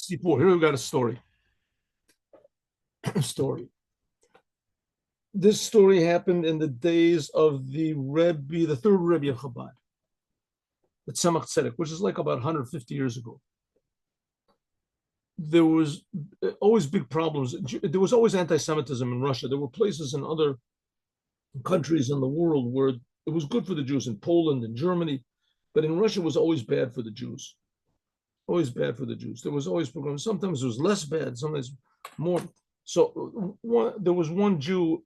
Sipur. Here we've got a story. Story. This story happened in the days of the Rebbe, the third Rebbe of Chabad, the Tzemach Tzedek, which is like about 150 years ago. There was always big problems. There was always anti-Semitism in Russia. There were places in other countries in the world where it was good for the Jews, in Poland and Germany, but in Russia it was always bad for the Jews. Always bad for the Jews. There was always problems. Sometimes it was less bad, sometimes more. So there was one Jew,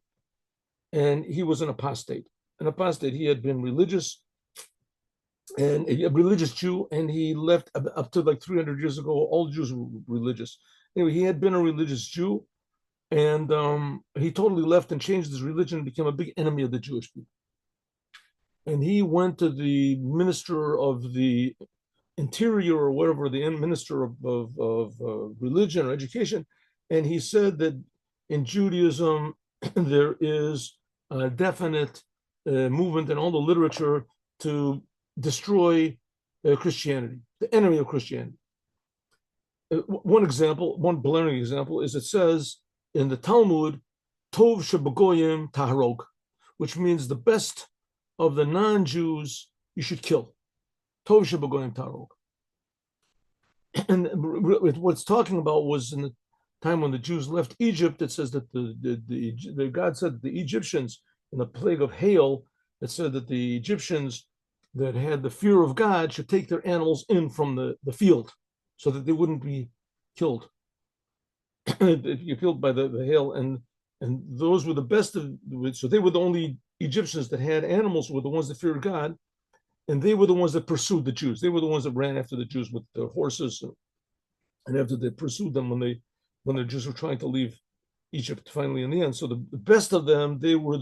and he was an apostate. An apostate, he had been religious, and a religious Jew, and he left up to like 300 years ago. All Jews were religious. Anyway, he had been a religious Jew, and he totally left and changed his religion and became a big enemy of the Jewish people. And he went to the minister of the interior or whatever, the minister of religion or education, and he said that in Judaism there is a definite movement in all the literature to destroy Christianity, the enemy of Christianity. One example, one blaring example, is it says in the Talmud, Tov shebegoyim taharog, which means the best of the non-Jews you should kill. Tov shebegoyim taharog. And what it's talking about was in the time when the Jews left Egypt. It says that the God said that the Egyptians, in the plague of hail, it said that the Egyptians that had the fear of God should take their animals in from the field so that they wouldn't be killed. If you're killed by the hail, and those were the best of, so they were the only Egyptians that had animals, were the ones that feared God, and they were the ones that pursued the Jews. They were the ones that ran after the Jews with their horses, and after they pursued them when the Jews were trying to leave Egypt finally in the end. So the best of them, they were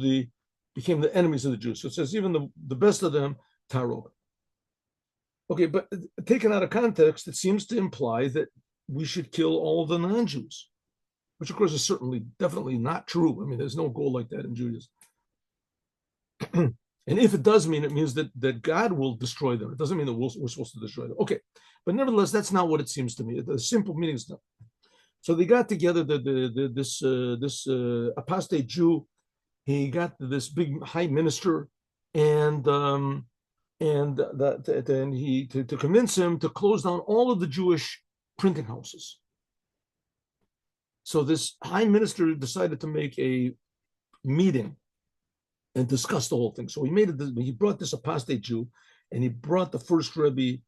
became the enemies of the Jews. So it says even the best of them, Tarog. Okay, but taken out of context, it seems to imply that we should kill all of the non-Jews, which of course is definitely not true. I mean, there's no goal like that in Judaism. And if it does mean, it means that God will destroy them. It doesn't mean that we're supposed to destroy them. Okay, but nevertheless, that's not what it seems to me. The simple meaning is not. So they got together this apostate Jew. He got this big high minister, and then he to convince him to close down all of the Jewish printing houses. So this high minister decided to make a meeting and discuss the whole thing. So he brought this apostate Jew, and he brought the first Rebbe.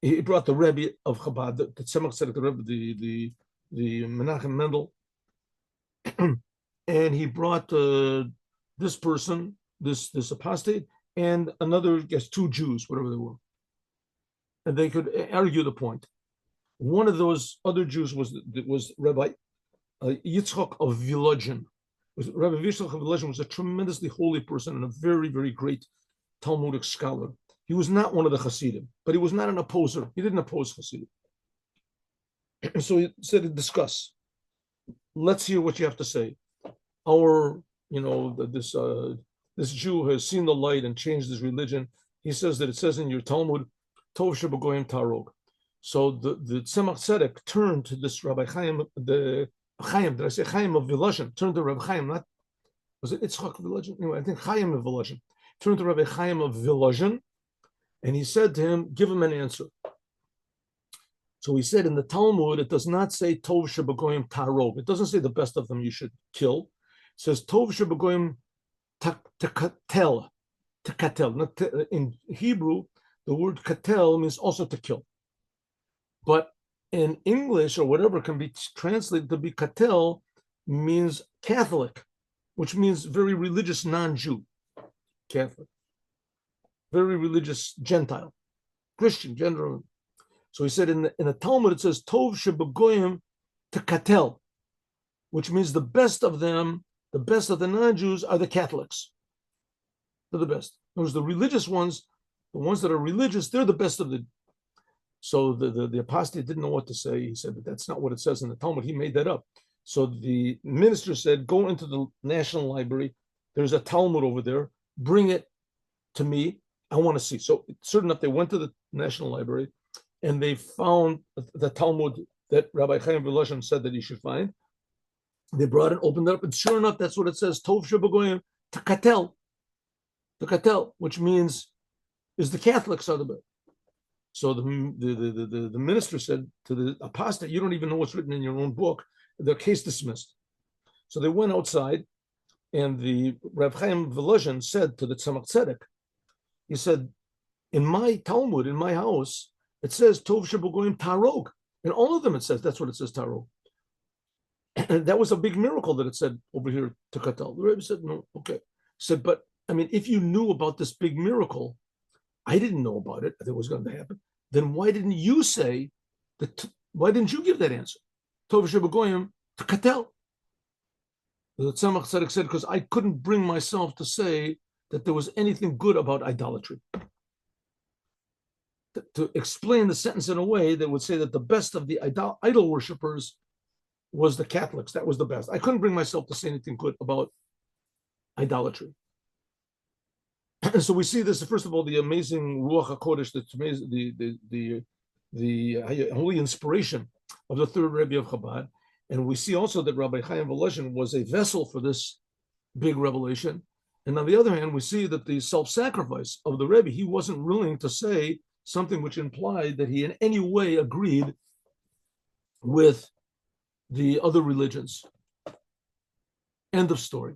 He brought the Rebbe of Chabad, the Tzemach Tzedek, the Rebbe, the Menachem Mendel, and he brought this person, this apostate, and another, I guess, two Jews, whatever they were, and they could argue the point. One of those other Jews was Rabbi Yitzchak of Volozhin. Rabbi Yitzchak of Volozhin was a tremendously holy person and a very, very great Talmudic scholar. He was not one of the Chassidim, but he was not an opposer. He didn't oppose Chassidim. And so he said, discuss. Let's hear what you have to say. This Jew has seen the light and changed his religion. He says that it says in your Talmud, Tov shebegoyim tarog. So the Tzemach Tzedek turned to this Rabbi Chaim, did I say Chaim of Volozhin? Turned to Rabbi Chaim, was it Yitzchak of Volozhin? Anyway, I think Chaim of Volozhin. Turned to Rabbi Chaim of Volozhin, and he said to him, give him an answer. So he said in the Talmud, it does not say Tov shebegoyim tarog. It doesn't say the best of them you should kill. It says Tov shebegoyim tekatel. In Hebrew, the word katel means also to kill. But in English, or whatever can be translated to be katel, means Catholic, which means very religious non-Jew. Catholic. Very religious Gentile. Christian, general. So he said in the Talmud, it says, Tov shebegoyim tekatel, which means the best of them, the best of the non-Jews are the Catholics. They're the best. Those the religious ones, the ones that are religious, they're the best of the. So the apostate didn't know what to say. He said, but that's not what it says in the Talmud. He made that up. So the minister said, go into the National Library. There's a Talmud over there. Bring it to me. I want to see. So certain enough, they went to the National Library, and they found the Talmud that Rabbi Chaim Volozhin said that he should find. They brought it, opened it up, and sure enough, that's what it says: Tov shebegoyim takatel, which means is the Catholics are the best. So the minister said to the apostate, "You don't even know what's written in your own book." The case dismissed. So they went outside, and the Rav Chaim Volozhin said to the Tzemach Tzedek, he said, "In my Talmud, in my house, it says Tov shebegoyim tarog. In all of them, it says that's what it says tarog." And that was a big miracle that it said over here to Katal. The Rebbe said, "No, okay." He said, "But I mean, if you knew about this big miracle, I didn't know about it. I think it was going to happen. Then why didn't you say that? Why didn't you give that answer? Tov shebegoyim to Katel." The Tzemach Tzedek said, "Because I couldn't bring myself to say that there was anything good about idolatry. To explain the sentence in a way that would say that the best of the idol worshippers was the Catholics. That was the best. I couldn't bring myself to say anything good about idolatry." And so we see this, first of all, the amazing Ruach HaKodesh, that's amazing, the holy inspiration of the third Rebbe of Chabad. And we see also that Rabbi Chaim Volozhin was a vessel for this big revelation. And on the other hand, we see that the self-sacrifice of the Rebbe, he wasn't willing to say something which implied that he in any way agreed with the other religions. End of story.